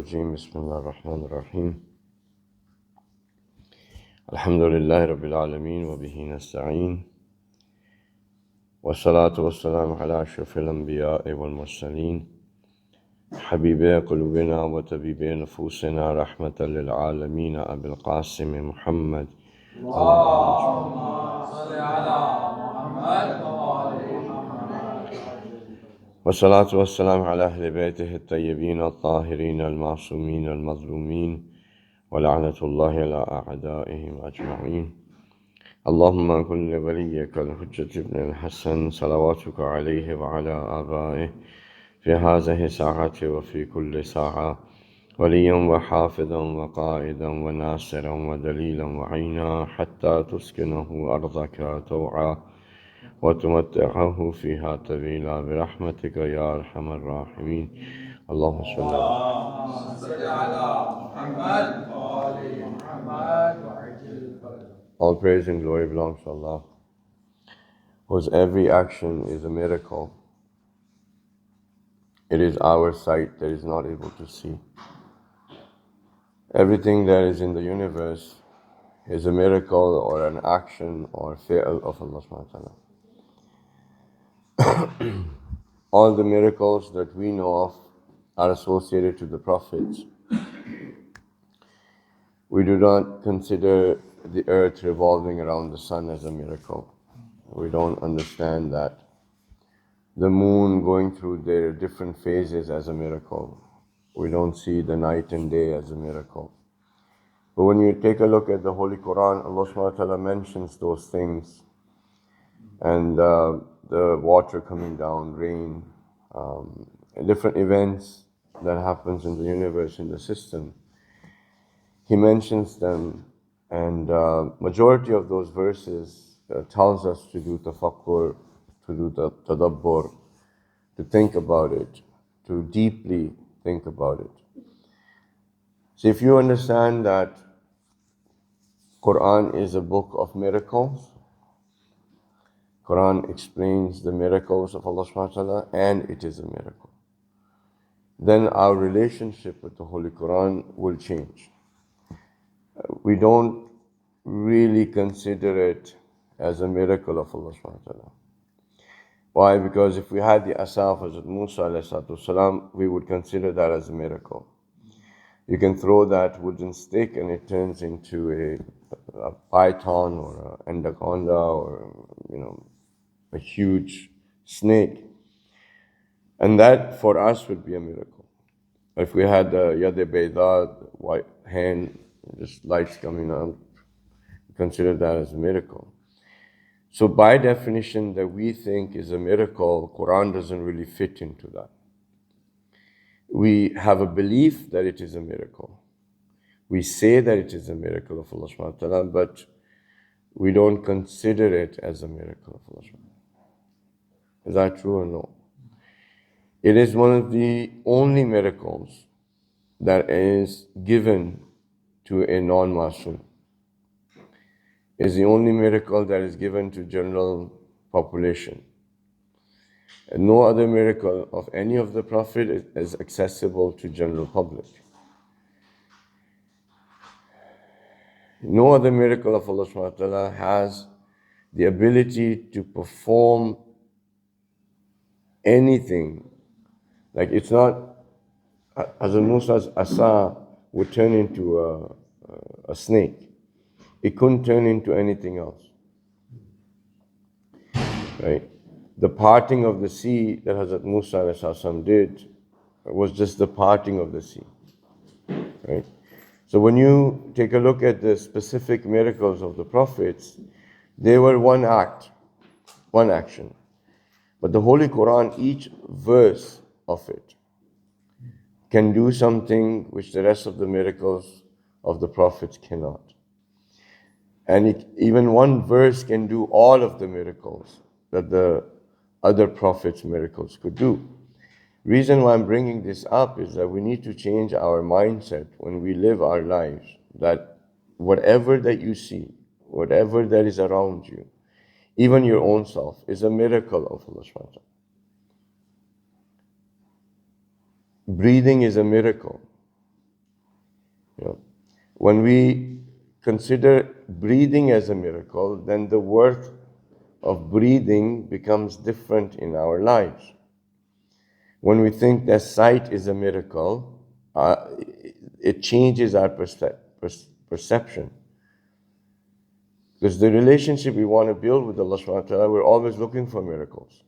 بسم الله الرحمن الرحيم الحمد لله رب العالمين وبه نستعين والصلاة والسلام على أشرف الأنبياء والمرسلين حبيبي قلوبنا وطبيبي نفوسنا رحمة للعالمين أبي القاسم محمد اللهم صل على محمد وآل محمد والصلاة والسلام على أهل بيته الطيبين الطاهرين المعصومين المظلومين ولعنة الله على أعدائهم أجمعين اللهم كن لوليك الحجة بن الحسن صلواتك عليه وعلى آبائه في هذه الساعة وفي كل ساعة وليا وحافظا وقائدا وناصرا ودليلا وعينا حتى تسكنه أرضك طوعا وتمتعه فيها طويلا برحمتك يا أرحم الراحمين اللهم صل على محمد وآل محمد وعجل فرجه. All praise and glory belongs to Allah, whose every action is a miracle. It is our sight that is not able to see. Everything that is in the universe is a miracle or an action or fi'l of Allah subhanahu wa ta'ala. All the miracles that we know of are associated to the prophets. We do not consider the earth revolving around the sun as a miracle. We don't understand that the moon going through their different phases as a miracle. We don't see the night and day as a miracle. But when you take a look at the Holy Quran, Allah subhanahu wa ta'ala mentions those things. And the water coming down, rain, different events that happens in the universe, in the system. He mentions them, and majority of those verses tells us to do tafakkur, to do the tadabbur, to think about it, to deeply think about it. So if you understand that Quran is a book of miracles, Quran explains the miracles of Allah subhanahu wa ta'ala, and it is a miracle, then our relationship with the Holy Quran will change. We don't really consider it as a miracle of Allah subhanahu wa ta'ala. Why? Because if we had the asa of Hazrat Musa alayhi salam, we would consider that as a miracle. You can throw that wooden stick and it turns into a python or an anaconda or, a huge snake. And that for us would be a miracle. If we had the Yad Bayda, white hand, just lights coming out, consider that as a miracle. So by definition that we think is a miracle, Quran doesn't really fit into that. We have a belief that it is a miracle. We say that it is a miracle of Allah subhanahu wa ta'ala, but we don't consider it as a miracle of Allah subhanahu wa ta'ala. Is that true or no? It is one of the only miracles that is given to a non-Masoom. It is the only miracle that is given to general population. And no other miracle of any of the Prophet is accessible to general public. No other miracle of Allah subhanahu wa ta'ala has the ability to perform anything. Like it's not, Hazrat Musa's asa would turn into a snake. It couldn't turn into anything else. Right? The parting of the sea that Hazrat Musa ﷺ did was just the parting of the sea. Right? So when you take a look at the specific miracles of the prophets, they were one act, one action. But the Holy Quran, each verse of it, can do something which the rest of the miracles of the prophets cannot. And even one verse can do all of the miracles that the other prophets' miracles could do. Reason why I'm bringing this up is that we need to change our mindset when we live our lives, that whatever that you see, whatever that is around you, even your own self, is a miracle of Allah subhanahu wa ta'ala. Breathing is a miracle. You know, when we consider breathing as a miracle, then the worth of breathing becomes different in our lives. When we think that sight is a miracle, it changes our perception. Because the relationship we want to build with Allah subhanahu wa ta'ala, we're always looking for miracles.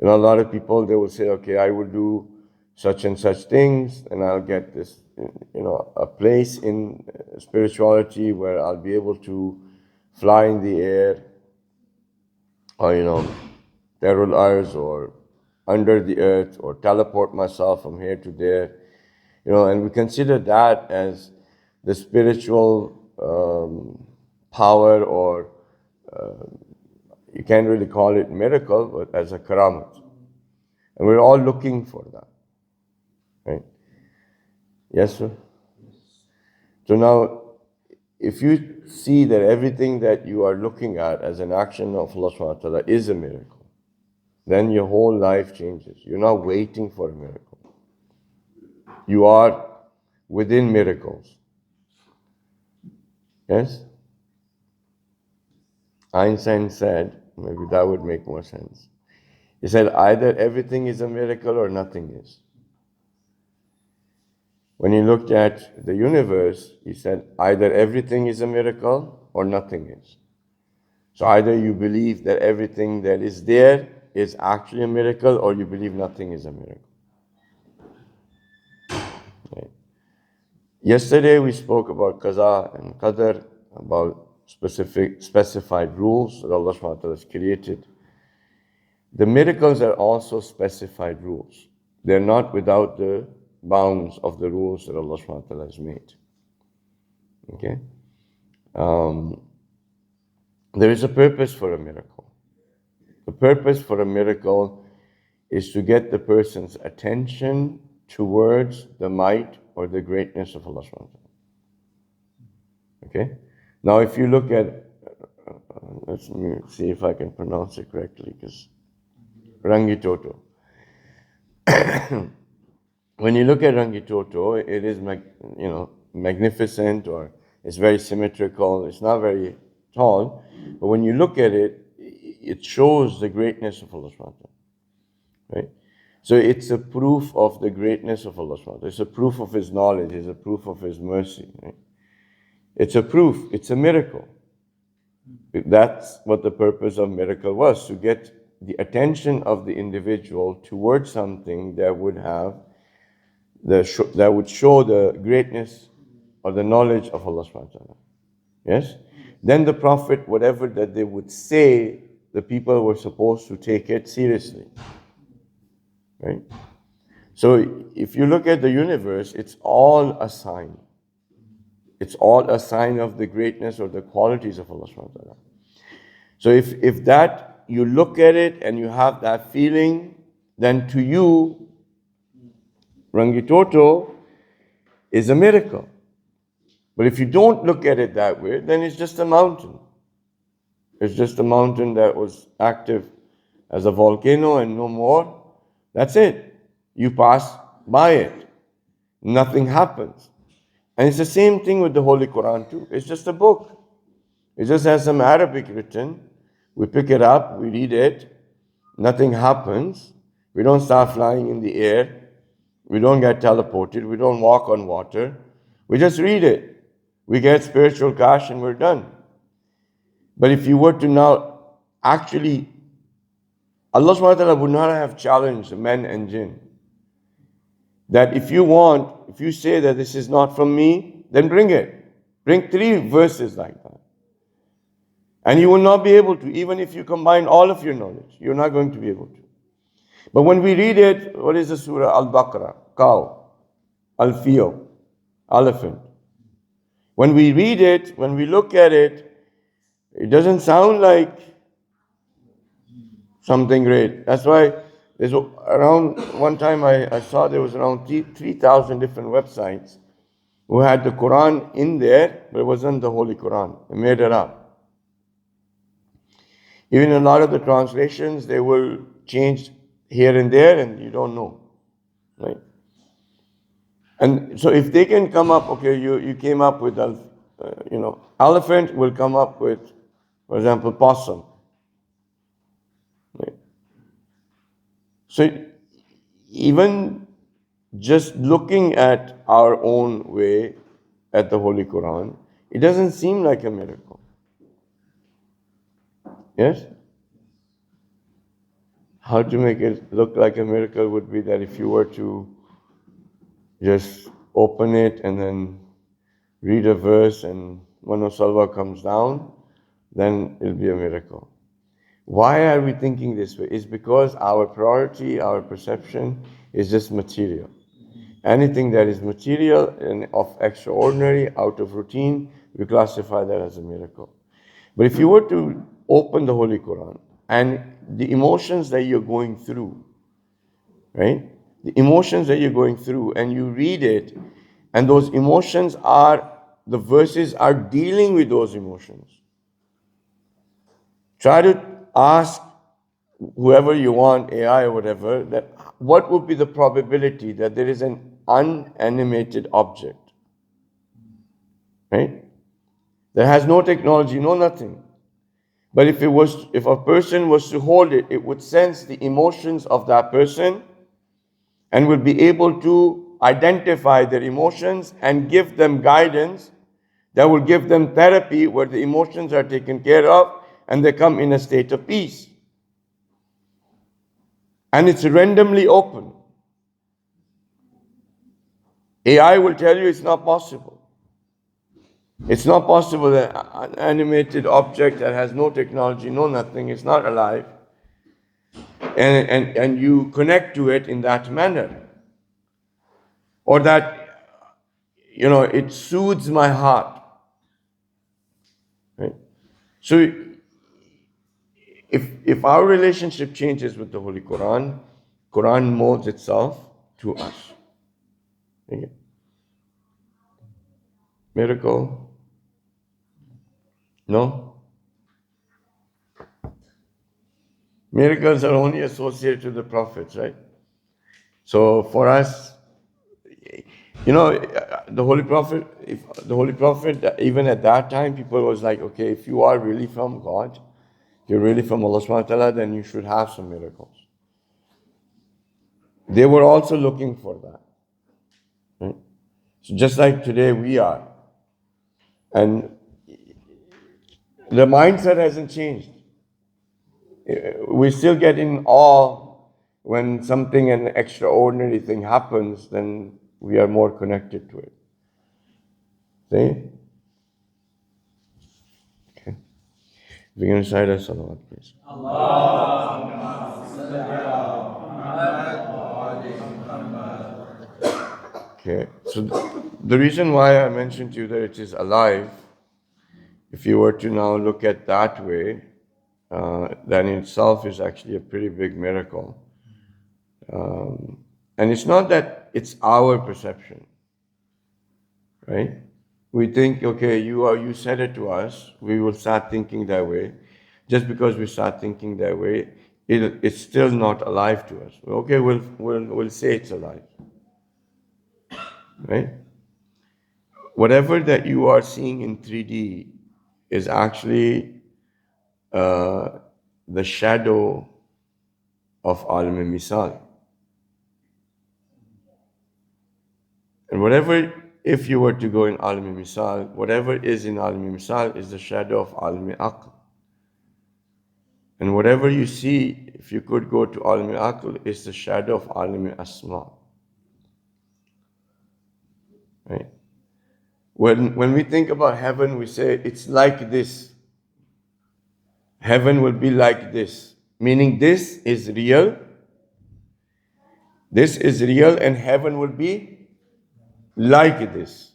You know, a lot of people, they will say, okay, I will do such and such things, and I'll get this, you know, a place in spirituality where I'll be able to fly in the air, or, you know, Darul Ars, or under the earth, or teleport myself from here to there. You know, and we consider that as the spiritual power, or you can't really call it miracle, but as a karamat. And we're all looking for that. Right? Yes, sir? So now, if you see that everything that you are looking at as an action of Allah subhanahu wa ta'ala is a miracle, then your whole life changes. You're not waiting for a miracle. You are within miracles. Yes? Einstein said, maybe that would make more sense. He said, either everything is a miracle or nothing is. When he looked at the universe, he said, either everything is a miracle or nothing is. So either you believe that everything that is there is actually a miracle, or you believe nothing is a miracle. Right. Yesterday we spoke about qaza and qadar, about specified rules that Allah subhanahu wa ta'ala has created. The miracles are also specified rules. They're not without the bounds of the rules that Allah subhanahu wa ta'ala has made. Okay? There is a purpose for a miracle. The purpose for a miracle is to get the person's attention towards the might or the greatness of Allah subhanahu wa ta'ala. Okay? Now if you look at, let's see if I can pronounce it correctly, because Rangitoto. When you look at Rangitoto, it is magnificent, or it's very symmetrical. It's not very tall, but when you look at it, it shows the greatness of Allah subhanahu wa ta'ala. Right? So it's a proof of the greatness of Allah subhanahu wa ta'ala. It's a proof of His knowledge. It's a proof of His mercy. Right? It's a proof. It's a miracle. That's what the purpose of miracle was, to get the attention of the individual towards something that would have that would show the greatness or the knowledge of Allah subhanahu wa ta'ala. Yes? Then the Prophet, whatever that they would say, the people were supposed to take it seriously. Right? So if you look at the universe, it's all a sign. It's all a sign of the greatness or the qualities of Allah subhanahu wa ta'ala. So if that, you look at it and you have that feeling, then to you, Rangitoto is a miracle. But if you don't look at it that way, then it's just a mountain. It's just a mountain that was active as a volcano and no more. That's it. You pass by it. Nothing happens. And it's the same thing with the Holy Quran too. It's just a book. It just has some Arabic written. We pick it up, we read it. Nothing happens. We don't start flying in the air. We don't get teleported. We don't walk on water. We just read it. We get spiritual cash and we're done. But if you were to now actually, Allah subhanahu wa ta'ala would not have challenged men and jinn. That if you say that this is not from me, then bring it. Bring 3 verses like that. And you will not be able to, even if you combine all of your knowledge, you're not going to be able to. But when we read it, what is the surah? Al-Baqarah, cow. Al-Fio, elephant. When we read it, when we look at it, it doesn't sound like something great. That's why there's around, one time I saw there was around 3,000 different websites who had the Quran in there, but it wasn't the Holy Quran. They made it up. Even a lot of the translations, they will change here and there, and you don't know. Right? And so if they can come up, okay, you came up with, elephant will come up with, for example, possum. Right? So even just looking at our own way at the Holy Quran, it doesn't seem like a miracle. Yes? How to make it look like a miracle would be that if you were to just open it and then read a verse and Mano Salva comes down, then it'll be a miracle. Why are we thinking this way? It's because our priority, our perception is just material. Anything that is material and of extraordinary, out of routine, we classify that as a miracle. But if you were to open the Holy Quran and the emotions that you're going through, right? The emotions that you're going through, and you read it, and those emotions the verses are dealing with those emotions. Try to ask whoever you want, AI or whatever, that what would be the probability that there is an unanimated object, right? That has no technology, no nothing. But if a person was to hold it, it would sense the emotions of that person and will be able to identify their emotions and give them guidance that will give them therapy where the emotions are taken care of and they come in a state of peace. And it's randomly open. AI will tell you it's not possible. It's not possible that an animated object that has no technology, no nothing, it's not alive, and you connect to it in that manner. Or that, it soothes my heart. Right? So if our relationship changes with the Holy Quran, Quran molds itself to us. Okay. Miracle? No? Miracles are only associated to the prophets, right? So for us, the Holy Prophet, even at that time, people was like, okay, if you are really from God, you're really from Allah subhanahu wa ta'ala, then you should have some miracles. They were also looking for that. Right? So just like today we are. And the mindset hasn't changed. We still get in awe when an extraordinary thing happens, then we are more connected to it. See? Okay. We're going to recite a salawat, please. Okay. So the reason why I mentioned to you that it is alive, if you were to now look at that way, that in itself is actually a pretty big miracle. And it's not that it's our perception, right? We think, okay, you said it to us, we will start thinking that way. Just because we start thinking that way, it's still not alive to us. Okay, we'll say it's alive, right? Whatever that you are seeing in 3D is actually the shadow of Al-Misal. And if you were to go in Alimi Misal, whatever is in Alimi Misal is the shadow of Alimi Aql. And whatever you see, if you could go to Alimi Aql, is the shadow of Alimi Asma. Right? When we think about heaven, we say it's like this. Heaven will be like this. Meaning this is real. This is real and heaven will be like this.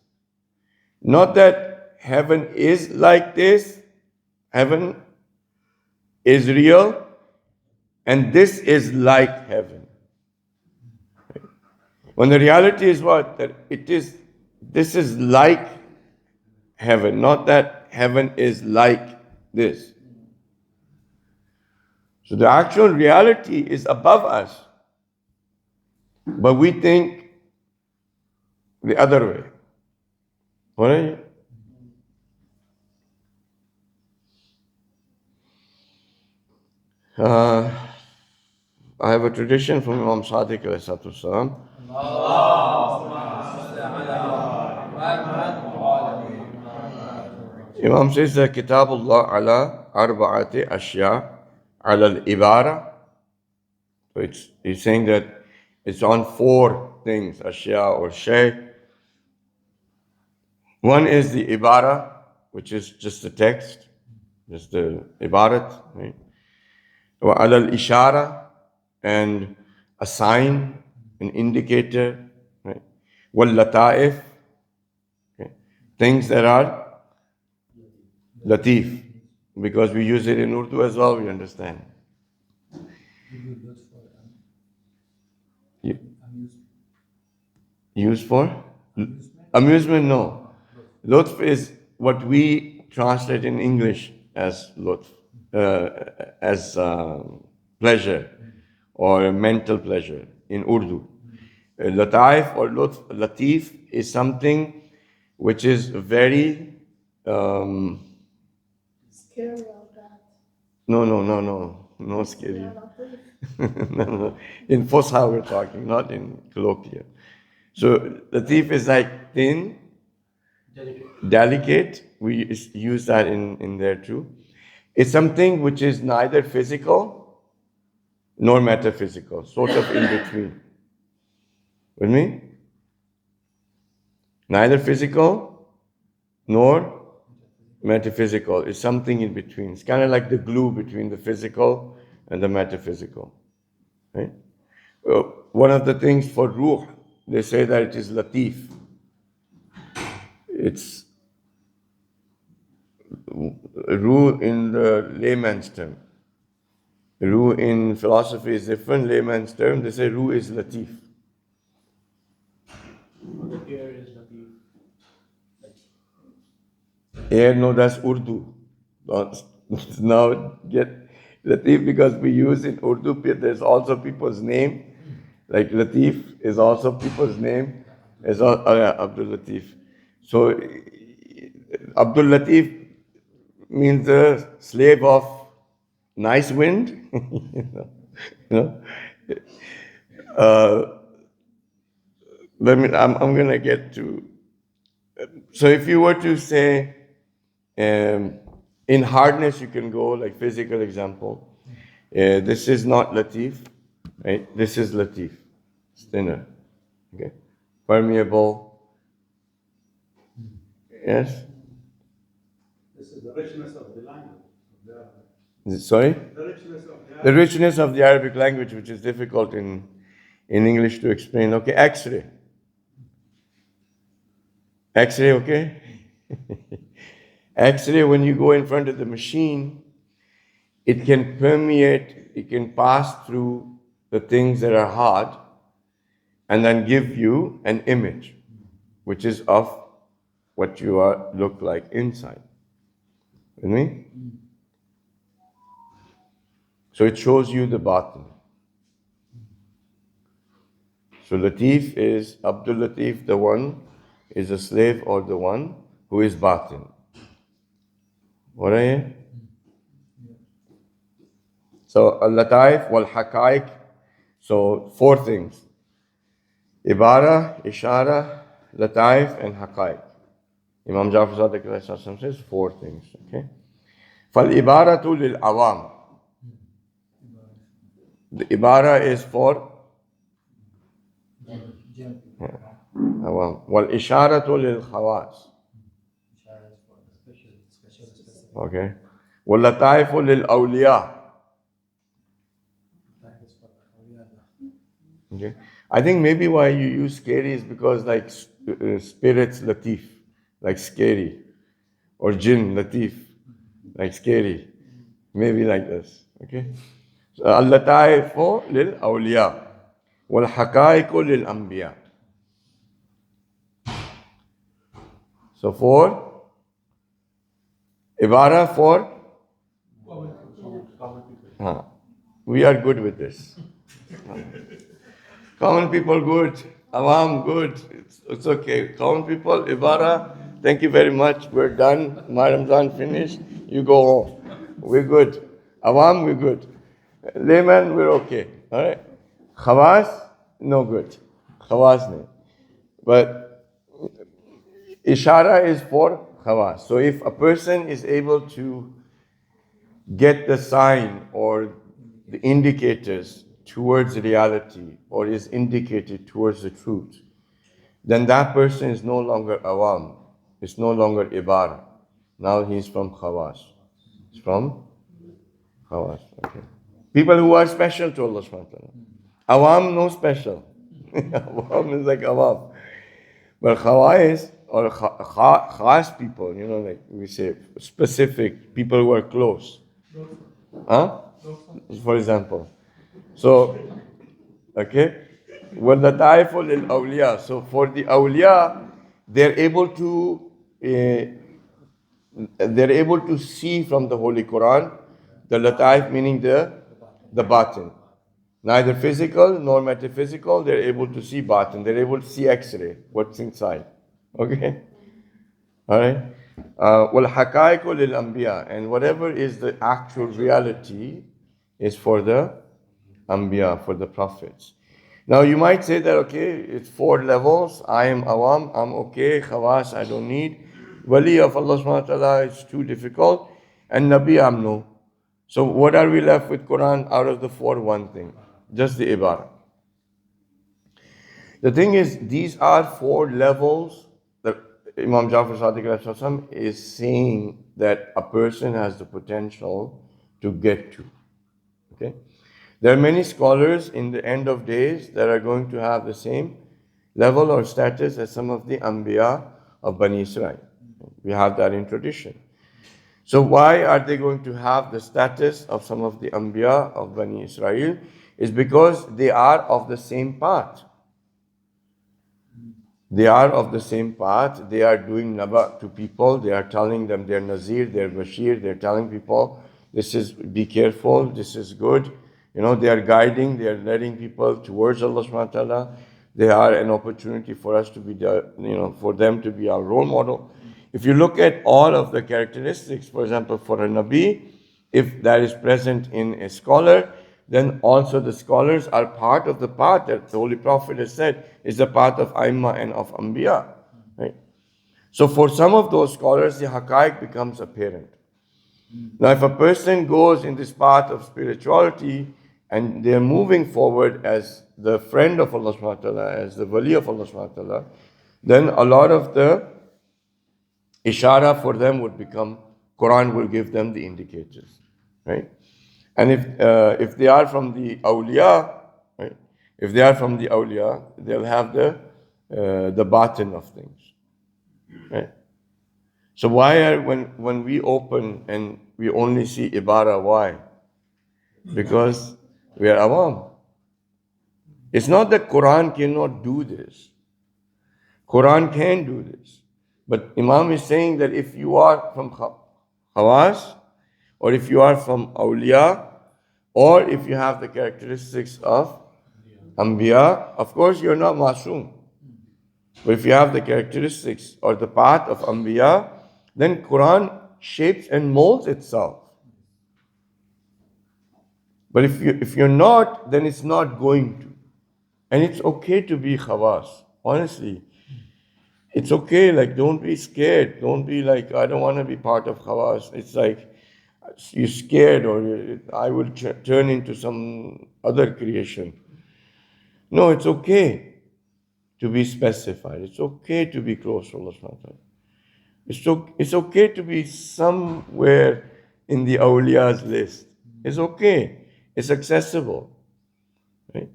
Not that heaven is like this. Heaven is real, and this is like heaven. When the reality is what? That this is like heaven, not that heaven is like this. So the actual reality is above us. But we think the other way. What are you? I have a tradition from Imam Sadiq alayhi salatu wasalam. Imam says that Kitabullah ala arba'ati ashya ala al-ibara. So he's saying that it's on four things, ashya or shay. One is the ibara, which is just the text, just the ibarat, right? Wa ala al-ishara, and a sign, an indicator, right? Wal lata'if, okay? Things that are latif, because we use it in Urdu as well, we understand. Used for? Amusement, no. Lutf is what we translate in English as lutf, as pleasure or mental pleasure in Urdu. Lataif or lutf, latif is something which is very Scary or that. no scary. No. In Fosha we're talking, not in colloquial. So latif is like thin, delicate. We use that in there too. It's something which is neither physical nor metaphysical, sort of in between. With me? Neither physical nor metaphysical. It's something in between. It's kind of like the glue between the physical and the metaphysical. Right? One of the things for ruh, they say that it is latif. It's ruh in the layman's term. Ruh in philosophy is different, layman's term. They say ruh is latif. The air is latif. Air, no, that's Urdu. Now get latif because we use in Urdu. There's also people's name. Like Latif is also people's name. Is Abdul Latif. So Abdul Latif means the slave of nice wind. I'm going to get to. So if you were to say, in hardness, you can go like physical example. This is not Latif, right? This is Latif. It's thinner. Okay? Permeable. Yes? This is the richness of the language. Sorry? The richness of The richness of the Arabic language, which is difficult in English to explain. Okay, X-ray. X-ray, okay? X-ray, when you go in front of the machine, it can permeate, it can pass through the things that are hard and then give you an image, which is of what you look like inside. With me? So it shows you the batin. So Latif is, Abdul Latif, the one is a slave or the one who is batin. What are you? So Al-Lataif wal-Haqaiq. So four things. Ibara, Ishara, Lataif, and Haqaiq. Imam Jafar Sadiq says four things. Okay. فَالْإِبَارَةُ لِلْأَوَامِ. The Ibara is for Awam. وَالْإِشَارَةُ لِلْخَوَاصِ. Okay. وَاللَّطَائِفُ لِلْأَوْلِيَاءِ. Okay. I think maybe why you use scary is because like spirits latif, like scary, or jinn latif, like scary, maybe like this. Okay. So, al-lataifu lil awliya, wal haqaiqu lil anbiya. So for ibara for we are good with this. Common people good. Awam good. It's okay. Common people, Ibara, thank you very much. We're done. My Ramadan finished. You go home. We're good. Awam, we're good. Layman, we're okay. All right. Khawas, no good. Khawas, no. But Ishara is for khawas. So if a person is able to get the sign or the indicators towards reality or is indicated towards the truth, then that person is no longer awam. It's no longer ibara. Now he's from khawas. He's from khawas. Okay. People who are special to Allah subhanahu wa ta'ala. Awam, no special. Awam is like awam. But khawais or khas people, like we say, specific people who are close. Huh? For example. So, okay. وَاللَّطَائِفُ لِلْأَوْلِيَا. So for the awliya, they're able to see from the Holy Quran, the lataif meaning the batin. Neither physical nor metaphysical, they're able to see batin. They're able to see X-ray, what's inside. Okay? Alright? وَالْحَقَائِقُ لِلْأَنْبِيَا. And whatever is the actual reality is for the Anbiya, for the prophets. Now you might say that, okay, it's 4 levels. I am awam, I'm okay. Khawas, I don't need. Wali of Allah subhanahu wa ta'ala is too difficult. And Nabi, I'm no. So what are we left with Quran out of the 4? One thing. Just the Ibarah. The thing is, these are 4 levels that Imam Jafar Sadiq is saying that a person has the potential to get to. Okay? There are many scholars in the end of days that are going to have the same level or status as some of the Anbiya of Bani Israel. We have that in tradition. So why are they going to have the status of some of the Anbiya of Bani Israel? Is because they are of the same path. They are of the same path. They are doing naba to people. They are telling them they're Nazir, they're Bashir. They're telling people, be careful, this is good. They are guiding, they are leading people towards Allah subhanahu wa ta'ala. They are an opportunity for us to be, for them to be our role model. If you look at all of the characteristics, for example, for a Nabi, if that is present in a scholar, then also the scholars are part of the path that the Holy Prophet has said is the path of Aimma and of Anbiya. Right? So for some of those scholars, the Haqaiq becomes apparent. Now if a person goes in this path of spirituality and they're moving forward as the friend of Allah subhanahu wa ta'ala, as the wali of Allah subhanahu wa ta'ala, then a lot of the ishara for them would become, Quran will give them the indicators. Right? And if they are from the awliya, right? If they are from the awliya, they'll have the batin of things. Right? So why when we open and we only see ibara, why? Because we are awam. It's not that Quran cannot do this. Quran can do this. But Imam is saying that if you are from Khawas, or if you are from awliya, or if you have the characteristics of Anbiya, of course you're not Masoom. But if you have the characteristics or the path of Anbiya, then Quran shapes and molds itself. But if you're not, then it's not going to. And it's okay to be khawas, honestly. It's okay, like don't be scared. Don't be like, I don't want to be part of khawas. It's like, you're scared or I will turn into some other creation. No, it's okay to be specified. It's okay to be close to Allah subhanahu wa ta'ala. It's okay to be somewhere in the awliya's list. It's okay. It's accessible. Right?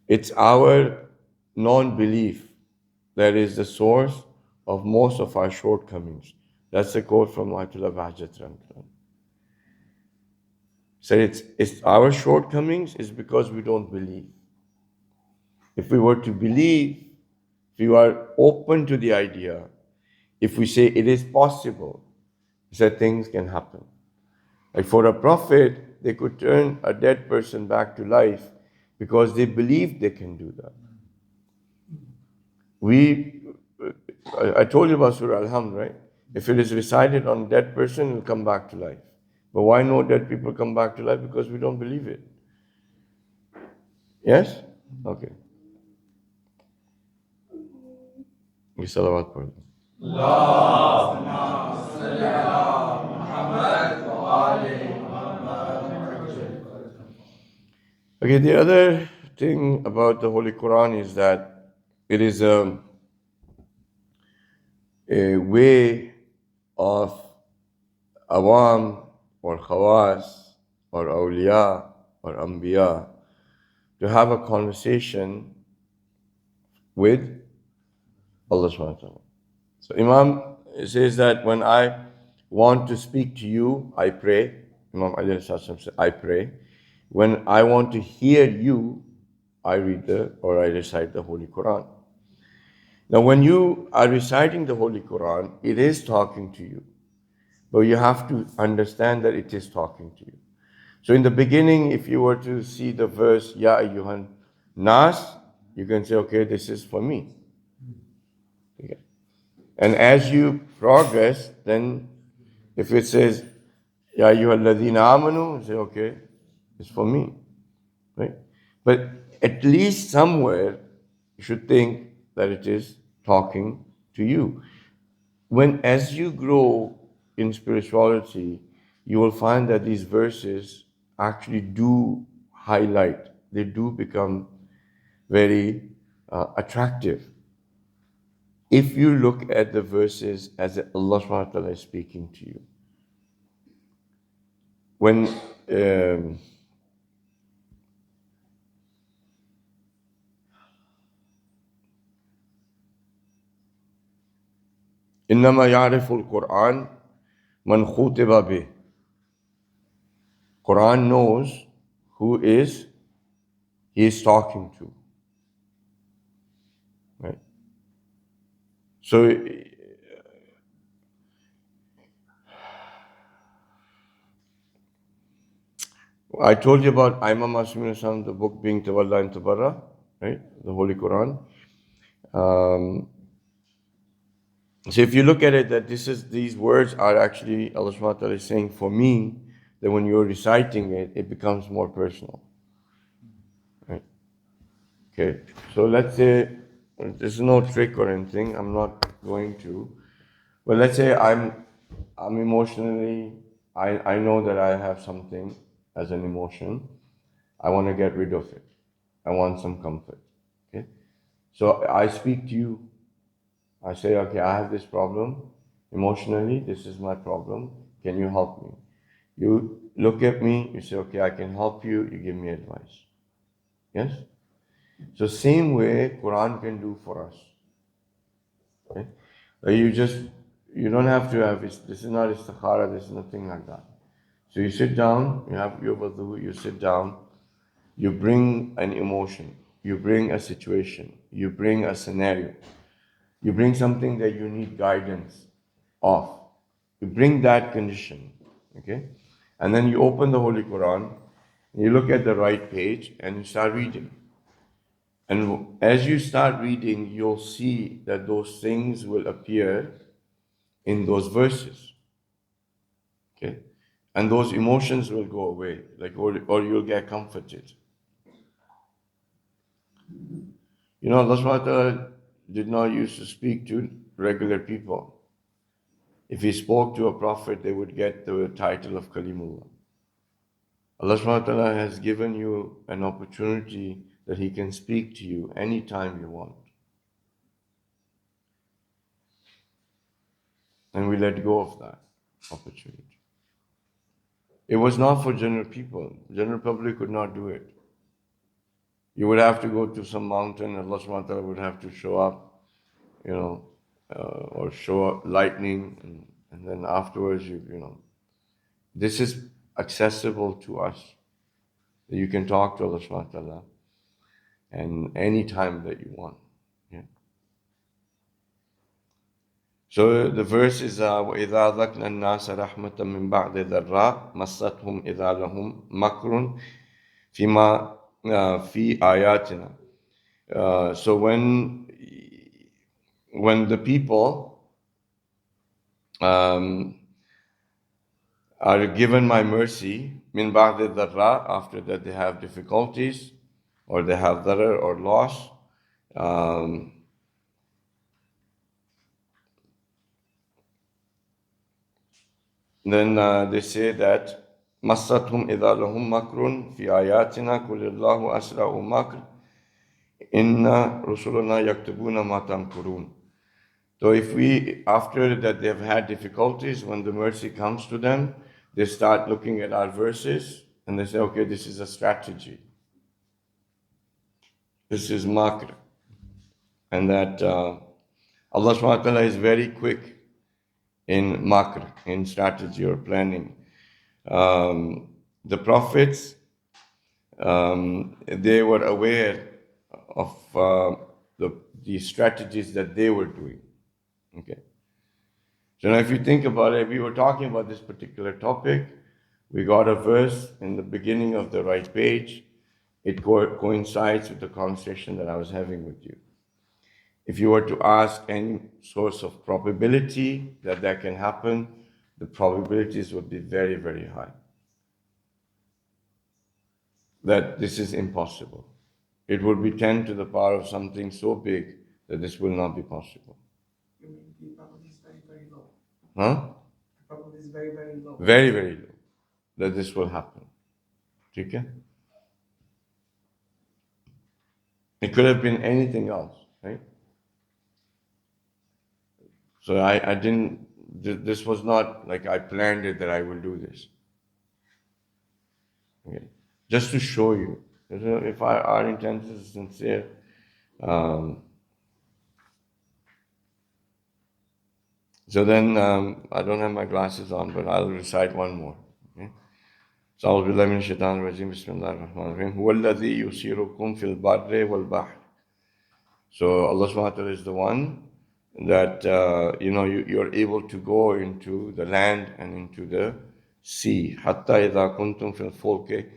It's our non-belief that is the source of most of our shortcomings. That's a quote from Ayatollah Bahjat. So it's our shortcomings is because we don't believe. If we were to believe, if we are open to the idea, if we say it is possible, that things can happen. Like for a prophet, they could turn a dead person back to life because they believe they can do that. I told you about Surah Al-Hamd, right? If it is recited on a dead person, it will come back to life. But why no dead people come back to life? Because we don't believe it. Yes? Okay. We salawat for them. Okay, the other thing about the Holy Quran is that it is a way of awam or khawas or awliya or anbiya to have a conversation with Allah subhanahu wa ta'ala. So Imam says that when I want to speak to you, I pray. Imam Ali said, I pray. When I want to hear you, I read or I recite the Holy Quran. Now when you are reciting the Holy Quran, it is talking to you. But you have to understand that it is talking to you. So in the beginning, if you were to see the verse, Ya ayyuhan nas, you can say, okay, this is for me. Okay. And as you progress, then if it says, Ya ayyuhal ladhina amanu, you say, okay, it's for me. Right? But at least somewhere, you should think that it is talking to you. As you grow in spirituality, you will find that these verses actually do highlight, they do become very attractive. If you look at the verses as Allah subhanahu wa ta'ala is speaking to you. When إنما يعرف القرآن من خُطب به. Quran knows who he is talking to. Right? So I told you about Imam Masum, the book being Tawalla and Tabarra, right? The Holy Quran. So if you look at it, that these words are actually Allah subhanahu wa ta'ala is saying for me, that when you're reciting it, it becomes more personal. Right? Okay. So let's say there's no trick or anything, I'm not going to. But let's say I'm emotionally, I know that I have something as an emotion. I want to get rid of it. I want some comfort. Okay? So I speak to you. I say, okay, I have this problem. Emotionally, this is my problem. Can you help me? You look at me, you say, okay, I can help you. You give me advice. Yes? So same way Quran can do for us. Okay? You don't have to have, this is not istikhara, this is nothing like that. So you sit down, you have your wudu, you sit down, you bring an emotion, you bring a situation, you bring a scenario, you bring something that you need guidance of. You bring that condition, okay? And then you open the Holy Quran, you look at the right page, and you start reading. And as you start reading, you'll see that those things will appear in those verses, okay? And those emotions will go away, or you'll get comforted. You know, Allah subhanahu wa ta'ala did not used to speak to regular people. If he spoke to a prophet, they would get the title of Kalimullah. Allah subhanahu wa ta'ala has given you an opportunity that he can speak to you anytime you want. And we let go of that opportunity. It was not for general people. General public could not do it. You would have to go to some mountain, Allah subhanahu wa ta'ala would have to show up, or show up lightning, and then afterwards, this is accessible to us. You can talk to Allah subhanahu wa ta'ala and any time that you want. Yeah. So the verse is وَإِذَا ذَقْنَا النَّاسَ رَحْمَةً مِّن بَعْدِ ذَرَّاءٍ مَسَّتْهُمْ إِذَا لَهُمْ مَكْرٌ فِيمَا fi ayatina. So when the people are given my mercy, min ba'di dharra, after that they have difficulties, or they have darar or loss, um, then they say that مَسَّتْهُمْ إِذَا لَهُمْ مَكْرٌ فِي آيَاتِنَا قُلِ اللَّهُ أَسْرَعُ مَكْرٍ إِنَّ رُسُلَنَا يَكْتُبُونَ مَا تَمْكُرُونَ. So if we, after that they've had difficulties, when the mercy comes to them, they start looking at our verses and they say, okay, this is a strategy. This is makr. And that Allah subhanahu wa ta'ala is very quick in makr, in strategy or planning. The prophets, they were aware of the strategies that they were doing. Okay. So now if you think about it, we were talking about this particular topic. We got a verse in the beginning of the right page. It coincides with the conversation that I was having with you. If you were to ask any source of probability that that can happen, the probabilities would be very, very high. That this is impossible. It would be 10 to the power of something so big that this will not be possible. You mean the probability is very, very low? Huh? The probability is very, very low. Very, very low that this will happen. Okay? It could have been anything else, right? So I didn't, this was not like I planned it that I will do this. Okay. Just to show you, if our intent is sincere, so then I don't have my glasses on, but I'll recite one more. Okay? So أعوذ بالله من الشيطان الرجيم بسم الله الرحمن الرحيم هو الذي يسيركم في البر والبحر. So Allah subhanahu wa ta'ala is the one that you're able to go into the land and into the sea. حتى إذا كنتم في الفلك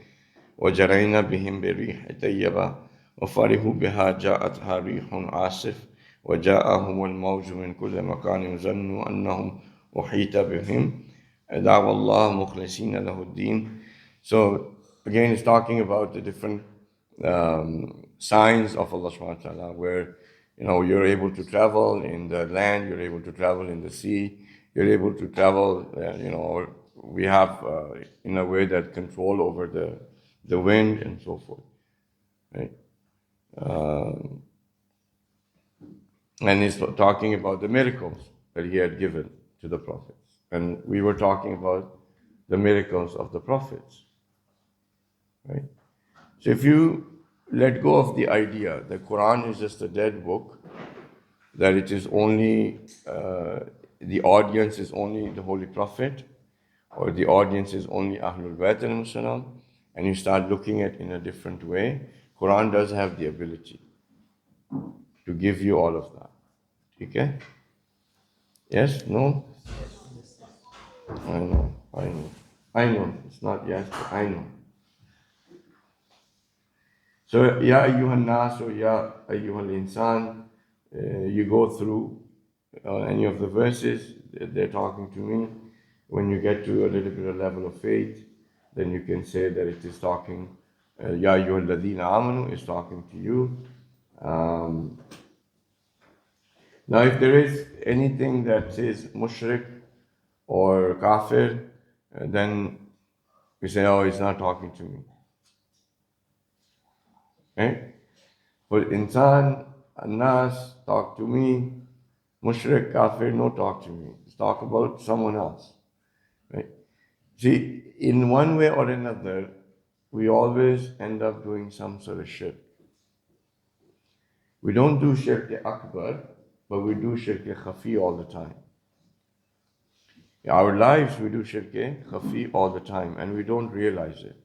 وجرينا بهم بريح طيبة وفرحوا بها جاءتها ريح عاصف وجاءهم الموج من كل مكان وظنوا أنهم أحيط بهم دعوا الله مخلصين له الدين. So again, it's talking about the different signs of Allah subhanahu wa ta'ala, where you're able to travel in the land, you're able to travel in the sea, you're able to travel, we have in a way that control over the wind and so forth, right? And he's talking about the miracles that he had given to the prophets. And we were talking about the miracles of the prophets, right? So if you let go of the idea that Quran is just a dead book, that it is only, the audience is only the Holy Prophet, or the audience is only Ahlulbayt al-Musallam, and you start looking at it in a different way, Quran does have the ability to give you all of that. Okay? Yes? No? I know. I know. It's not yes, but I know. So, Ya ayyuhan nas or Ya ayyuhal insan, you go through any of the verses, they're talking to me. When you get to a little bit of level of faith, then you can say that it is talking, Ya ayyuhal ladina amanu is talking to you. Now, if there is anything that says mushrik or kafir, then we say, oh, he's not talking to me. Right? But insan, anas, talk to me. Mushrik, kafir, no talk to me. Let's talk about someone else. Right? See, in one way or another, we always end up doing some sort of shirk. We don't do shirk akbar, but we do shirk khafi all the time. In our lives, we do shirk khafi all the time, and we don't realize it.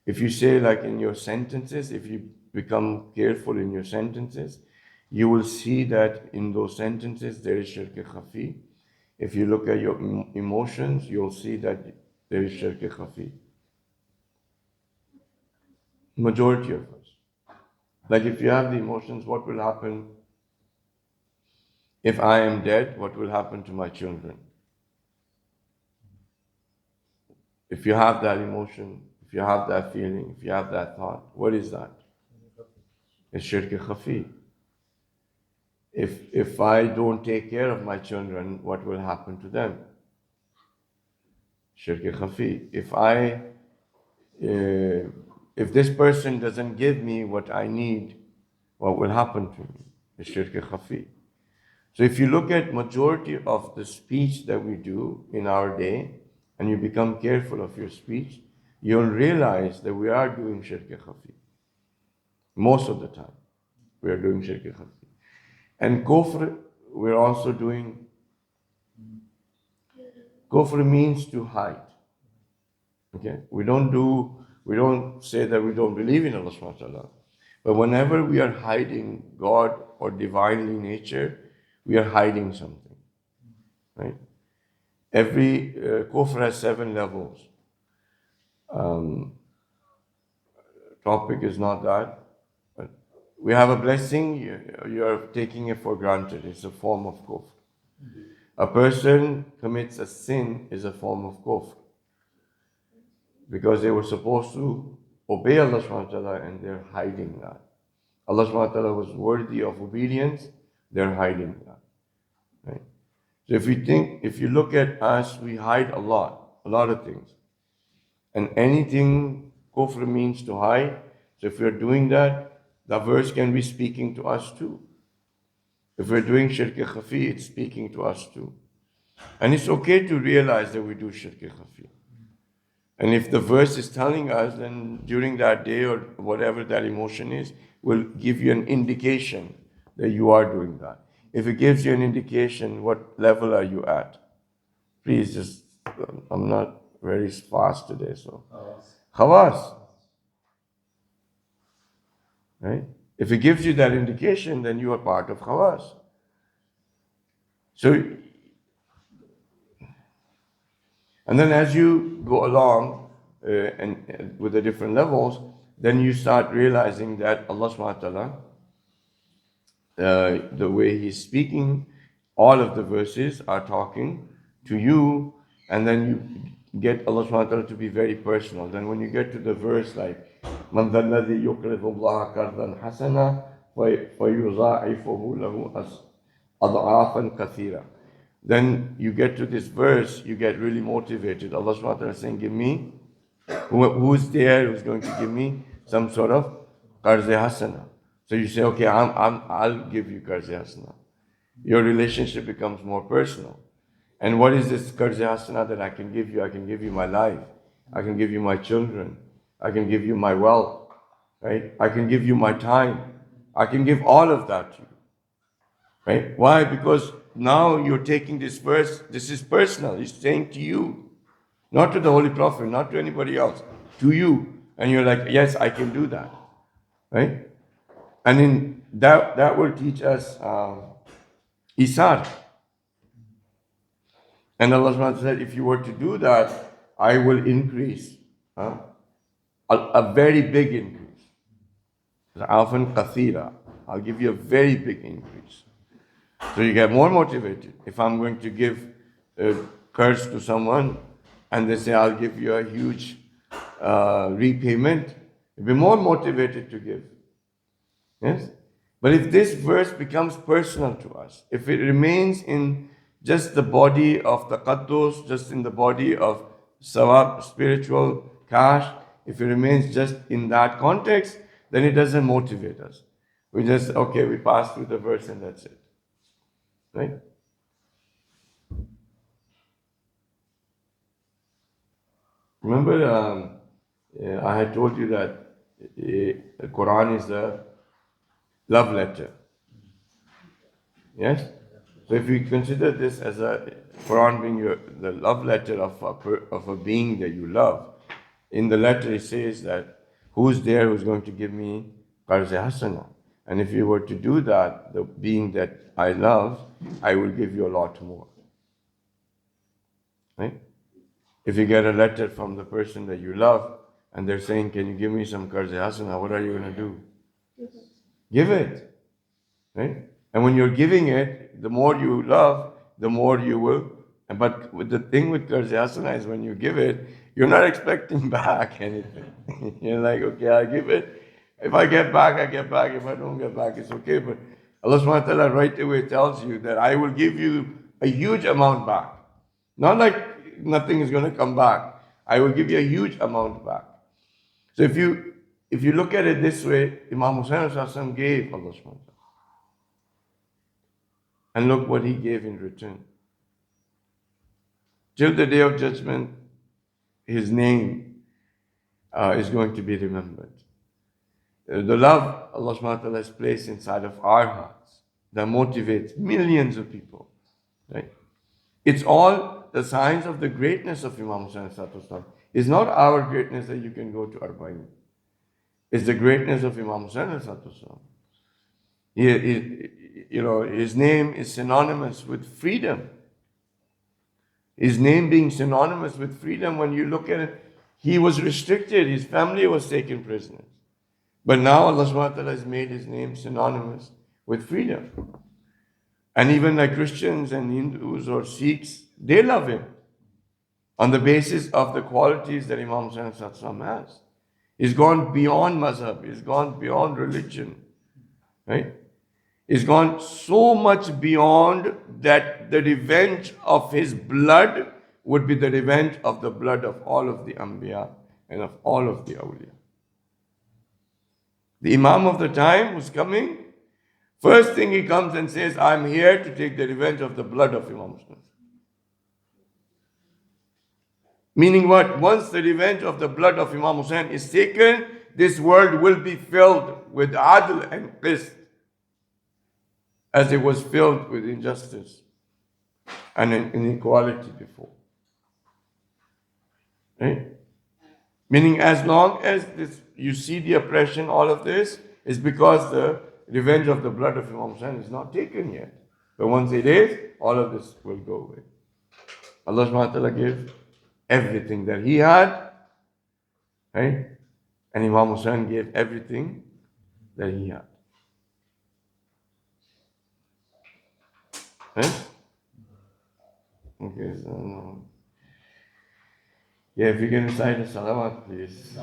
If you say, like in your sentences, if you become careful in your sentences, you will see that in those sentences there is shirk khafi. If you look at your emotions, you'll see that there is shirk khafi. Majority of us. Like if you have the emotions, what will happen if I am dead? What will happen to my children? If you have that emotion, if you have that feeling, if you have that thought, what is that? It's shirk khafi. If I don't take care of my children, what will happen to them? Shirk khafi. If this person doesn't give me what I need, what will happen to me? It's shirk khafi. So if you look at majority of the speech that we do in our day, and you become careful of your speech, you'll realize that we are doing shirk khafi. Most of the time, we are doing shirk khafi. And kufr, we're also doing, kufr means to hide. Okay? We don't say that we don't believe in Allah subhanahu wa ta'ala. But whenever we are hiding God or divinely nature, we are hiding something. Right? Every kufr has 7 levels. Topic is not that. But we have a blessing, you are taking it for granted. It's a form of kufr. A person commits a sin is a form of kufr. Because they were supposed to obey Allah subhanahu wa ta'ala and they're hiding that. Allah subhanahu wa ta'ala was worthy of obedience, they're hiding that. Right? So if you look at us, we hide a lot of things. And anything kufr means to hide. So if we're doing that, the verse can be speaking to us too. If we're doing shirk khafi, it's speaking to us too. And it's okay to realize that we do shirk khafi. And if the verse is telling us, then during that day or whatever that emotion is, will give you an indication that you are doing that. If it gives you an indication, what level are you at? Please just, I'm not very fast today, so. Khawas. Right? If it gives you that indication, then you are part of khawas. So, and then as you go along and with the different levels, then you start realizing that Allah subhanahu wa ta'ala, the way He's speaking, all of the verses are talking to you, and then you get Allah subhanahu wa ta'ala to be very personal. Then when you get to the verse like, مَنْ ذَا الَّذِي يُقْرِضُ اللَّهَ قَرْضًا حَسَنًا فَيُضَاعِفُهُ لَهُ أَضْعَافًا كَثِيرًا. Then you get to this verse, you get really motivated. Allah subhanahu wa ta'ala is saying, give me, who's there who's going to give me some sort of qarz hasana. So you say, okay, I'll give you qarz hasana. Your relationship becomes more personal. And what is this qarz hasana that I can give you? I can give you my life. I can give you my children. I can give you my wealth. Right? I can give you my time. I can give all of that to you. Right? Why? Because now you're taking this verse, this is personal. He's saying to you, not to the Holy Prophet, not to anybody else, to you. And you're like, yes, I can do that. Right? And in that will teach us Isar. And Allah subhanahu wa ta'ala said, if you were to do that, I will increase. A very big increase. Often kathira. I'll give you a very big increase. So you get more motivated. If I'm going to give a curse to someone and they say, I'll give you a huge repayment, you'll be more motivated to give. Yes? But if this verse becomes personal to us, if it remains in just the body of the qaddus, just in the body of sawab, spiritual cash, if it remains just in that context, then it doesn't motivate us. We just, okay, we pass through the verse and that's it. Right? Remember, I had told you that the Quran is a love letter. Yes? So if you consider this as a Quran being the love letter of a being that you love, in the letter it says that who's there who's going to give me qarz hasana? And if you were to do that, the being that I love, I will give you a lot more. Right? If you get a letter from the person that you love, and they're saying, can you give me some Qarz Hasana? What are you going to do? Give it. Give it. Right? And when you're giving it, the more you love, the more you will. But with the thing with Qarz Hasana is when you give it, you're not expecting back anything. You're like, okay, I give it. If I get back, I get back. If I don't get back, it's okay. But Allah subhanahu wa ta'ala right away tells you that I will give you a huge amount back. Not like nothing is going to come back. I will give you a huge amount back. So if you look at it this way, Imam Hussain gave Allah subhanahu wa ta'ala. And look what he gave in return. Till the day of judgment, his name is going to be remembered. The love Allah subhanahu wa ta'ala has placed inside of our hearts that motivates millions of people. Right? It's all the signs of the greatness of Imam Hussain. It's not our greatness that you can go to Arba'in. It's the greatness of Imam Hussain. His name is synonymous with freedom. His name being synonymous with freedom, when you look at it, he was restricted, his family was taken prisoners. But now Allah subhanahu wa ta'ala has made his name synonymous with freedom. And even like Christians and Hindus or Sikhs, they love him on the basis of the qualities that Imam Hussain has. He's gone beyond mazhab, he's gone beyond religion, right? He's gone so much beyond that the revenge of his blood would be the revenge of the blood of all of the Anbiya and of all of the Awliya. The Imam of the time who's coming, first thing he comes and says, I'm here to take the revenge of the blood of Imam Hussain. Meaning what? Once the revenge of the blood of Imam Hussain is taken, this world will be filled with adl and qist, as it was filled with injustice and inequality before. Right? Meaning as long as you see the oppression, all of this is because the revenge of the blood of Imam Hussain is not taken yet. But once it is, all of this will go away. Allah subhanahu wa ta'ala gave everything that he had, right? And Imam Hussain gave everything that he had. Right? Okay, so no. Yeah, if you can recite a salawat, please.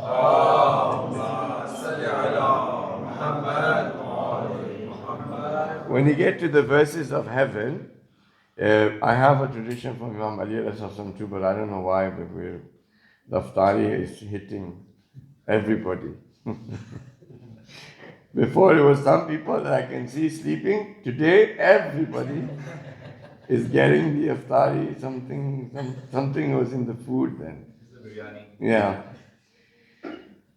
When you get to the verses of heaven, I have a tradition from Imam Ali too, but I don't know why, but the iftari is hitting everybody. Before it was some people that I can see sleeping. Today, everybody is getting the iftari. Something was in the food then. Yeah.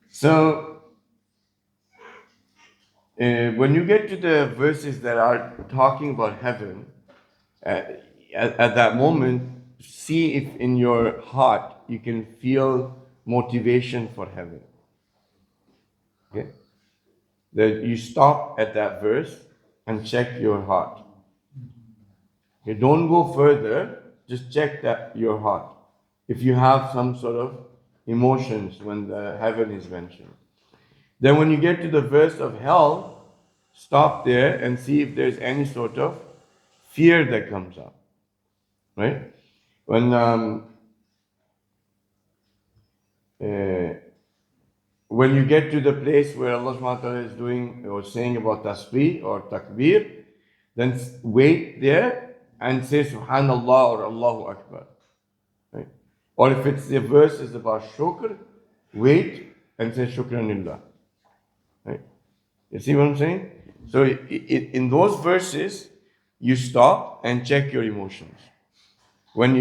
So, when you get to the verses that are talking about heaven, at that moment, see if in your heart you can feel motivation for heaven. Okay? That you stop at that verse and check your heart. Okay? Don't go further, just check your heart. If you have some sort of emotions when the heaven is mentioned. Then when you get to the verse of hell, stop there and see if there's any sort of fear that comes up. Right? When you get to the place where Allah subhanahu wa ta'ala is doing or saying about tasbih or takbir, then wait there and say Subhanallah or Allahu Akbar. Right? Or if it's the verse is about shukr, wait and say Shukranillah. Right? You see what I'm saying? So in those verses, you stop and check your emotions. When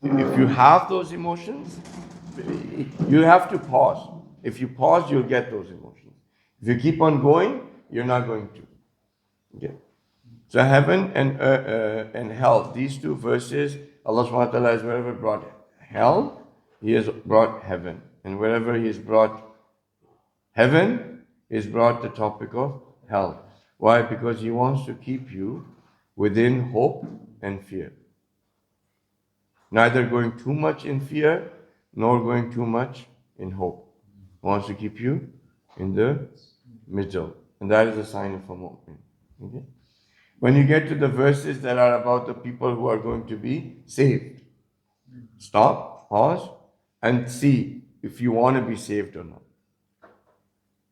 if you have those emotions, you have to pause. If you pause, you'll get those emotions. If you keep on going, you're not going to. Okay? So heaven and hell, these two verses, Allah subhanahu wa ta'ala has wherever brought hell, He has brought heaven. And wherever He has brought heaven, He has brought the topic of hell. Why? Because He wants to keep you within hope and fear. Neither going too much in fear, nor going too much in hope. He wants to keep you in the middle. And that is a sign of a mu'min. Okay? When you get to the verses that are about the people who are going to be saved, stop, pause, and see if you want to be saved or not.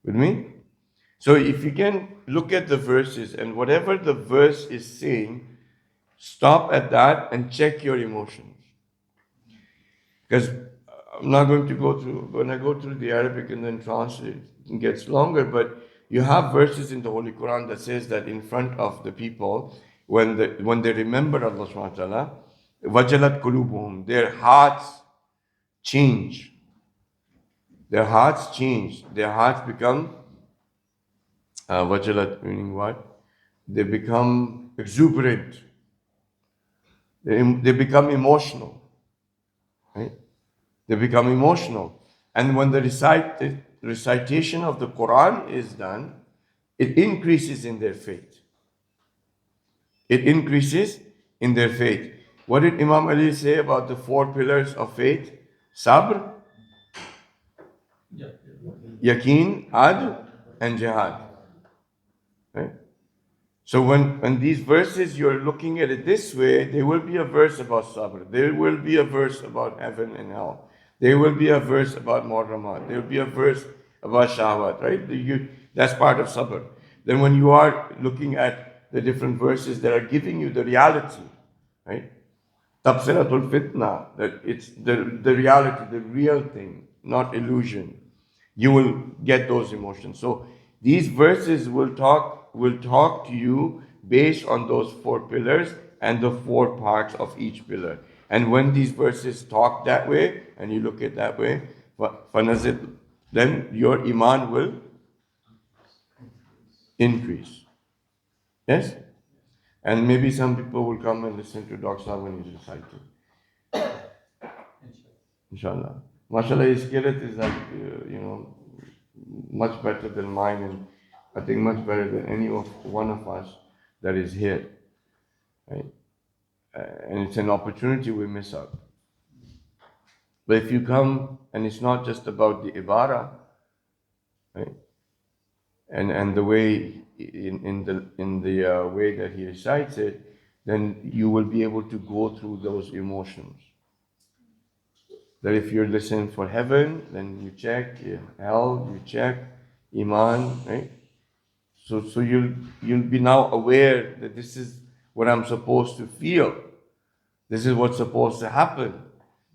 With me? So if you can look at the verses and whatever the verse is saying, stop at that and check your emotions. Because I'm not going to go through, when I go through the Arabic and then translate, it gets longer, but you have verses in the Holy Quran that says that in front of the people, when they remember Allah subhanahu wa ta'ala, wajalat qulubuhum, their hearts change. Their hearts change. Their hearts become, wajalat meaning what? They become exuberant. They become emotional. Right? They become emotional. And when the recitation of the Quran is done, it increases in their faith. It increases in their faith. What did Imam Ali say about the 4 pillars of faith? Sabr, Yaqeen, Adl, and Jihad. Right? So when these verses, you're looking at it this way, there will be a verse about sabr. There will be a verse about heaven and hell. There will be a verse about Muharramat. There will be a verse about shahwat, right? That's part of sabr. Then when you are looking at the different verses that are giving you the reality, right? Tabsiratul fitna, that it's the reality, the real thing, not illusion. You will get those emotions. So these verses will talk to you based on those 4 pillars and the 4 parts of each pillar. And when these verses talk that way, and you look at that way, then your iman will increase. Yes? And maybe some people will come and listen to Dr. Saab when he's reciting. Inshallah. MashaAllah, his skill is like, much better than mine, and I think much better than any one of us that is here. Right? And it's an opportunity we miss out. But if you come, and it's not just about the ibara, right? And the way in the way that he recites it, then you will be able to go through those emotions. That if you're listening for heaven, then you check hell, you check iman, right? So you'll be now aware that this is what I'm supposed to feel. This is what's supposed to happen.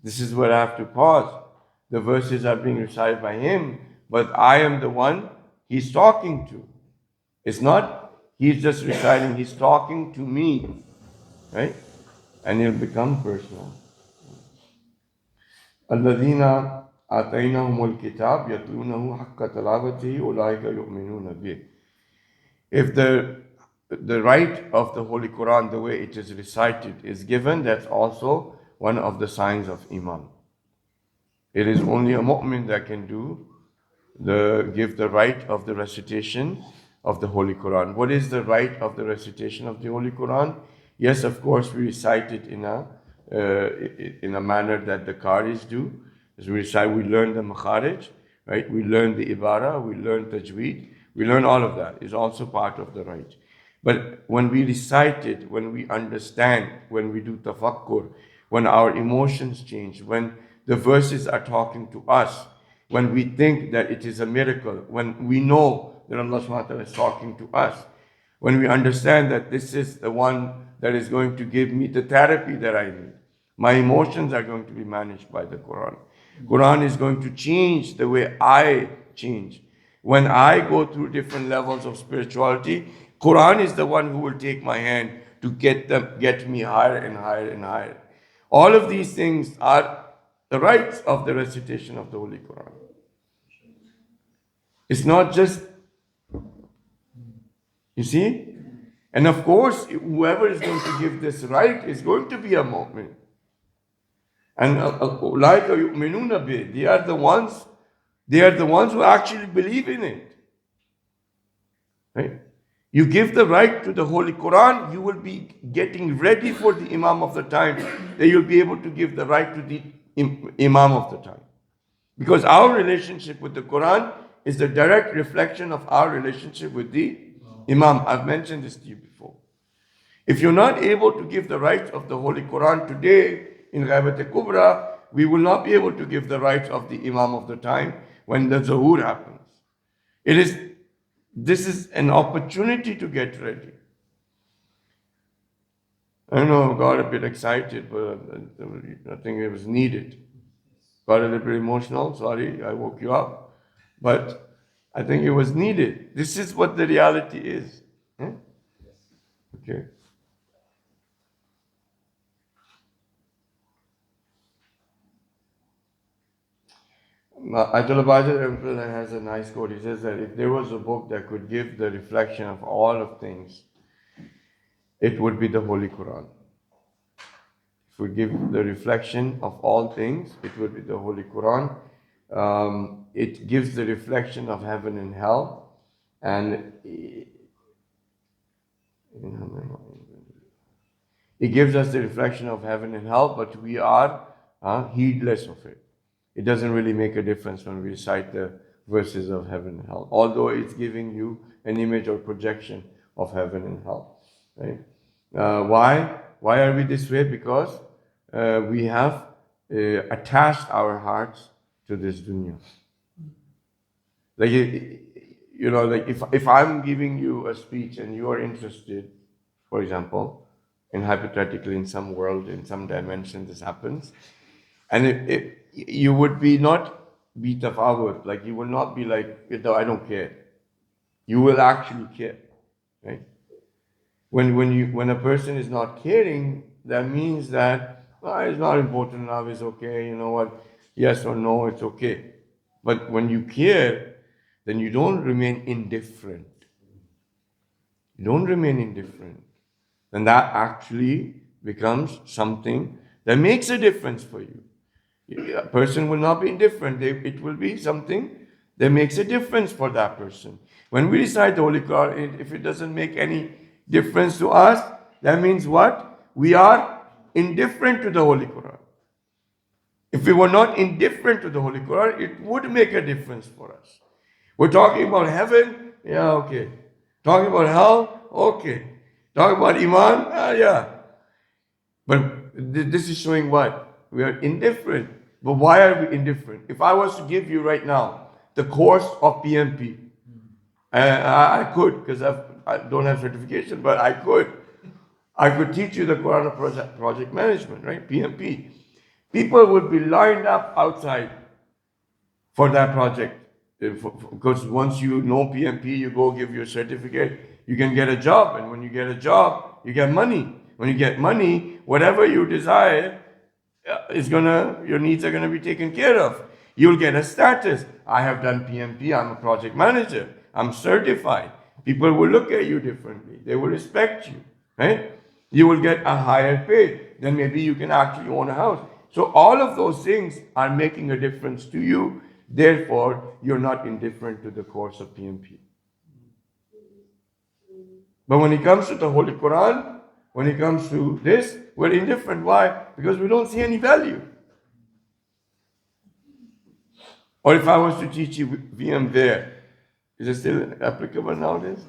This is where I have to pause. The verses are being recited by him, but I am the one he's talking to. It's not he's just reciting, he's talking to me, right? And it'll become personal. الذين آتيناهم الكتاب يتلونه حق تلاوته أولئك يؤمنون به. If the right of the Holy Quran, the way it is recited, is given, that's also one of the signs of Iman. It is only a mu'min that can give the right of the recitation of the Holy Quran. What is the right of the recitation of the Holy Quran? Yes, of course, we recite it in a manner that the qaris do. As we recite, we learn the makharij, right? We learn the ibara, we learn tajweed, we learn all of that. It's also part of the right. But when we recite it, when we understand, when we do tafakkur, when our emotions change, when the verses are talking to us, when we think that it is a miracle, when we know that Allah subhanahu wa ta'ala is talking to us, when we understand that this is the one that is going to give me the therapy that I need, my emotions are going to be managed by the Quran. Quran is going to change the way I change. When I go through different levels of spirituality, Quran is the one who will take my hand to get me higher and higher and higher. All of these things are the rights of the recitation of the Holy Quran. It's not just, you see? And of course, whoever is going to give this right is going to be a mu'min. And like yu'minuna bi, they are the ones who actually believe in it. Right? You give the right to the Holy Quran, you will be getting ready for the Imam of the time, that you'll be able to give the right to the Imam of the time. Because our relationship with the Quran is the direct reflection of our relationship with the Imam. I've mentioned this to you before. If you're not able to give the rights of the Holy Quran today in Ghaibat Kubra, we will not be able to give the rights of the Imam of the time when the Zuhur happens. This is an opportunity to get ready. I don't know, I got a bit excited, but I think it was needed. Got a little bit emotional, sorry, I woke you up. But I think it was needed. This is what the reality is. Okay. Ahlulbayt has a nice quote. He says that if there was a book that could give the reflection of all of things, it would be the Holy Quran. If we give the reflection of all things, it would be the Holy Quran. It gives the reflection of heaven and hell, and it gives us the reflection of heaven and hell, but we are heedless of it. It doesn't really make a difference when we recite the verses of heaven and hell, although it's giving you an image or projection of heaven and hell. Right? Why? Why are we this way? Because we have attached our hearts to this dunya. Like, like if I'm giving you a speech and you are interested, for example, in hypothetically in some world, in some dimension, this happens, and you would be not be tafawut, like you will not be like, I don't care. You will actually care, right? When a person is not caring, that means that it's not important enough, it's okay, you know what, yes or no, it's okay. But when you care, then you don't remain indifferent. You don't remain indifferent. Then that actually becomes something that makes a difference for you. A person will not be indifferent. It will be something that makes a difference for that person. When we recite the Holy Quran, if it doesn't make any difference to us, that means what? We are indifferent to the Holy Quran. If we were not indifferent to the Holy Quran, it would make a difference for us. We're talking about heaven, yeah, okay. Talking about hell, okay. Talking about Iman, yeah. But this is showing what? We are indifferent. But why are we indifferent? If I was to give you right now the course of PMP, I could, because I don't have certification, but I could. I could teach you the Quran of project management, right? PMP. People would be lined up outside for that project. Because once you know PMP, you go give your certificate, you can get a job. And when you get a job, you get money. When you get money, whatever you desire your needs are gonna be taken care of. You'll get a status. I have done PMP, I'm a project manager, I'm certified. People will look at you differently. They will respect you, right? You will get a higher pay. Then maybe you can actually own a house. So all of those things are making a difference to you. Therefore, you're not indifferent to the course of PMP. But when it comes to the Holy Quran, when it comes to this, we're indifferent. Why? Because we don't see any value. Or if I was to teach you VM there, is it still applicable nowadays?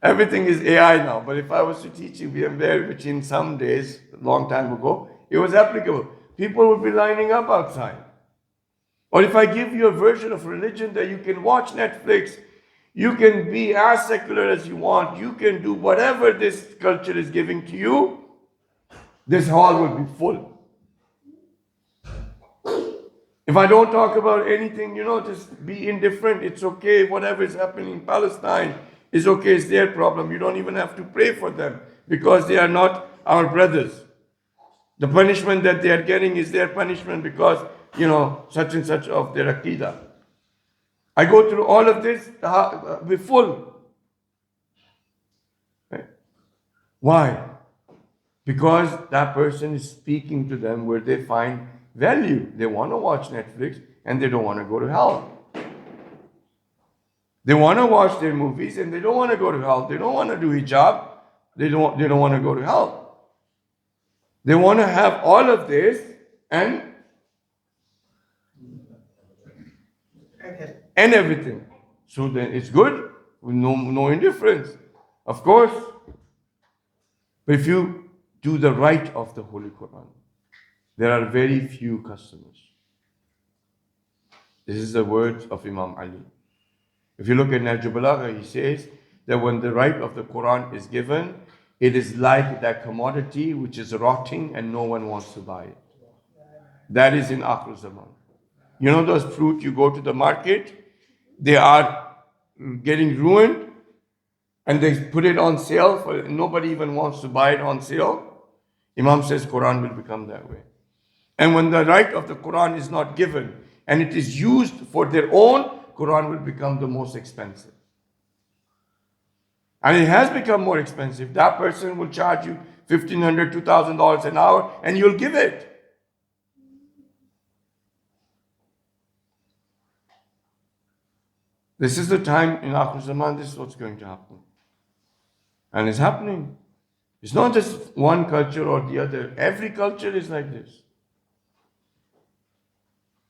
Everything is AI now, but if I was to teach you VMware, which in some days, a long time ago, it was applicable, people would be lining up outside. Or if I give you a version of religion that you can watch Netflix, you can be as secular as you want, you can do whatever this culture is giving to you, this hall will be full. If I don't talk about anything, just be indifferent, it's okay, whatever is happening in Palestine is okay, it's their problem. You don't even have to pray for them because they are not our brothers. The punishment that they are getting is their punishment because, such and such of their aqidah. I go through all of this, we're full. Right? Why? Because that person is speaking to them where they find value. They want to watch Netflix and they don't want to go to hell. They want to watch their movies and they don't want to go to hell. They don't want to do hijab. They don't want to go to hell. They want to have all of this and and everything. So then it's good, with no indifference. Of course, but if you do the right of the Holy Quran, there are very few customers. This is the words of Imam Ali. If you look at Nahj Balagha, he says that when the right of the Quran is given, it is like that commodity which is rotting and no one wants to buy it. That is in Akhir Zaman. You know those fruit you go to the market, they are getting ruined and they put it on sale, for nobody even wants to buy it on sale. Imam says Quran will become that way. And when the right of the Quran is not given and it is used for their own, Quran will become the most expensive. And it has become more expensive. That person will charge you $1,500, $2,000 an hour and you'll give it. This is the time in Akhir Zaman, this is what's going to happen. And it's happening. It's not just one culture or the other. Every culture is like this.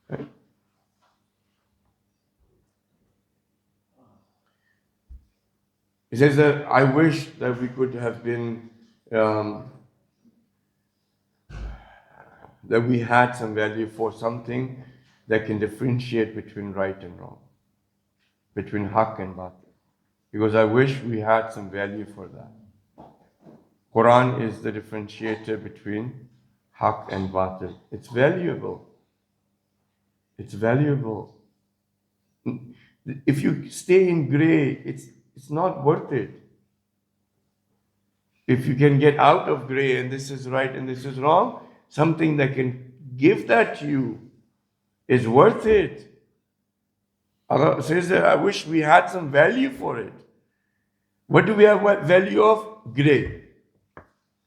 Right? He says that I wish that we could have been, that we had some value for something that can differentiate between right and wrong, between haqq and batil. Because I wish we had some value for that. Quran is the differentiator between haqq and batil. It's valuable. It's valuable. If you stay in gray, it's not worth it. If you can get out of gray and this is right and this is wrong, something that can give that to you is worth it. Allah says that I wish we had some value for it. What do we have value of? Gray.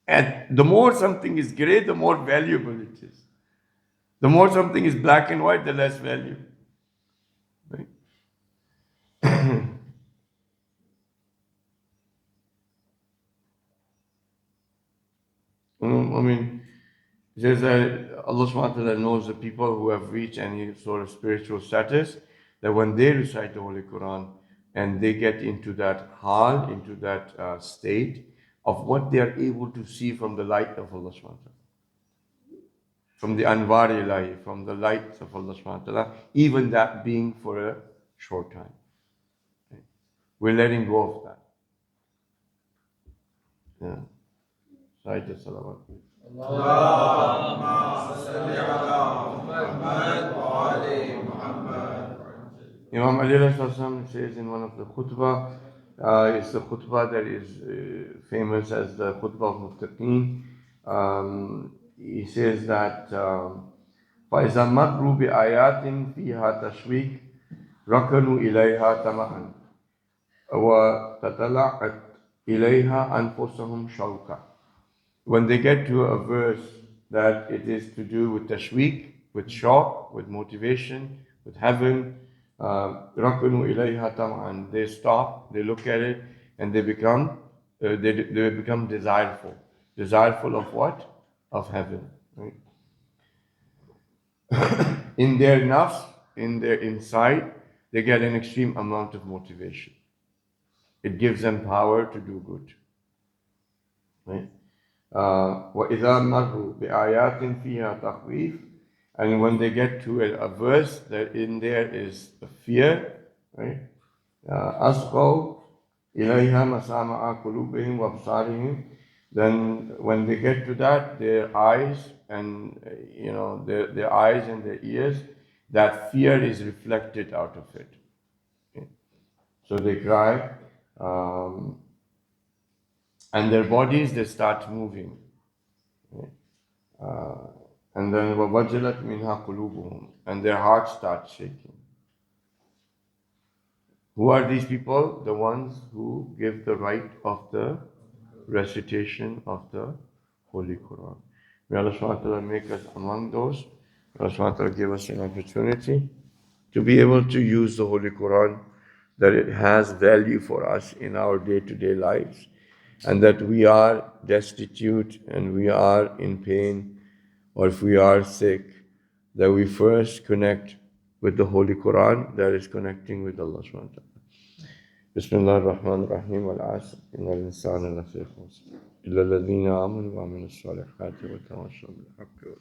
And the more something is gray, the more valuable it is. The more something is black and white, the less value. Right? I mean, it says that Allah subhanahu wa ta'ala knows the people who have reached any sort of spiritual status, that when they recite the Holy Quran and they get into that hal, into that state of what they are able to see from the light of Allah subhanahu wa ta'ala, from the anwar ilahi, from the light of Allah subhanahu wa ta'ala, even that being for a short time. Okay? We're letting go of that. Yeah. Recite the salawat. Imam Ali says in one of the khutbah, it's the khutbah that is famous as the khutbah of Muttaqeen. He says that فَإِذَا مَرُّوا بِآيَاتٍ فِيهَا تَشْوِيقٌ رَكَنُوا إِلَيْهَا تَمَعًا وَتَتَلَعَّتْ إِلَيْهَا أَنفُسُهُمْ شَوْقًا. When they get to a verse that it is to do with tashweek, with shock, with motivation, with heaven, rakunu ilayha tam'an, they stop, they look at it, and they become desireful. Desireful of what? Of heaven. Right? In their nafs, in their inside, they get an extreme amount of motivation. It gives them power to do good. Right? وَإِذَا مَرُّوا بِآيَاتٍ فِيهَا تَخْوِيفٌ. And when they get to a verse that in there is a fear, right? أَسْقَوْا إِلَيْهَا مَسَامَعَ قُلُوبِهِمْ وَأَبْصَارِهِمْ. Then when they get to that, their eyes and their eyes and their ears, that fear is reflected out of it. Okay? So they cry. And their bodies, they start moving. And then وَوَجَلَتْ مِنْهَا قُلُوبُهُمْ. And their hearts start shaking. Who are these people? The ones who give the right of the recitation of the Holy Quran. May Allah subhanahu wa ta'ala make us among those. May Allah subhanahu wa ta'ala give us an opportunity to be able to use the Holy Quran, that it has value for us in our day-to-day lives, and that we are destitute and we are in pain, or if we are sick, that we first connect with the Holy Quran, that is connecting with Allah subhanahu wa ta'ala. Bismillah ar-Rahman ar-Rahim wal-'asr inna al-insana lafi khusr illa alladhina amanu wa amilus salihati wa tawassaw bil haqqi wa